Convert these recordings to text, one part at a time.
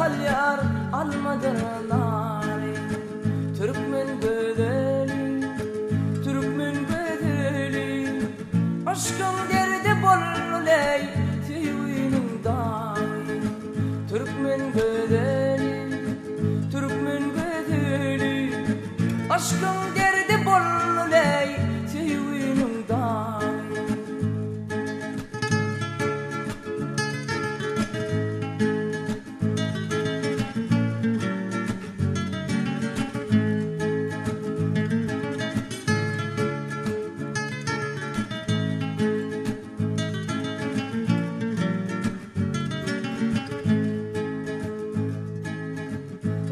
salyar almadılar. Türkmen bedeli, Türkmen bedeli, aşkın derdi bolley tüyünün dahi. Türkmen bedeli, Türkmen bedeli, aşkın derdi bolley tüyünün dahi.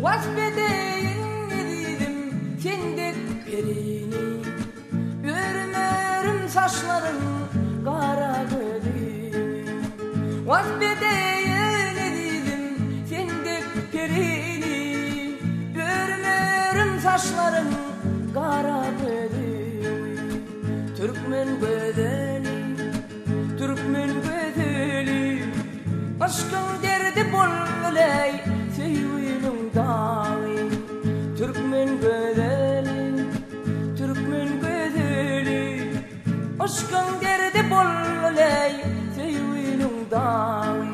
Vasbedeyin dedim kendik perini, örmerim saçların kara gözünü. Vasbedeyin dedim kendik perini, örmerim saçların kara gözünü. Türkmen bedeli, Türkmen bedeli, aşkın derdi bolley tüyünün dahi. Türkmen bedeli, Türkmen bedeli, aşkın derdi bolley tüyünün dahi.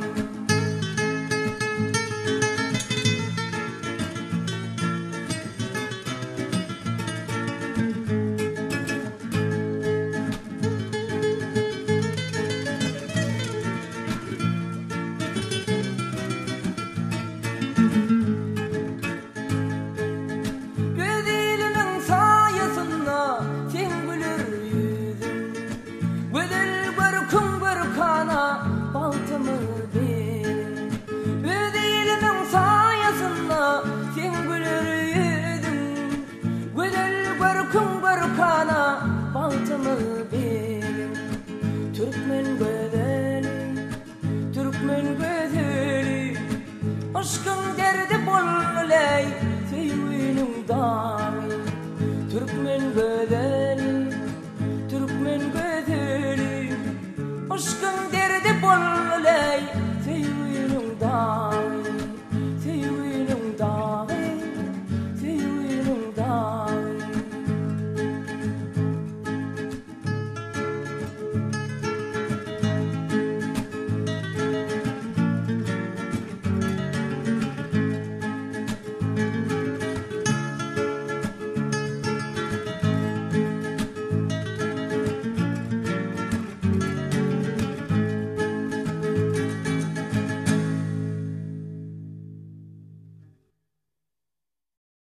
Baltımı verin, ödeylimin sayesinde sen gülür yüzün. Güzel görkün görkana baltımı verin. Türkmen bedeli, Türkmen bedeli, aşkın derdi bolley tüyünün dahi. Türkmen bedeli.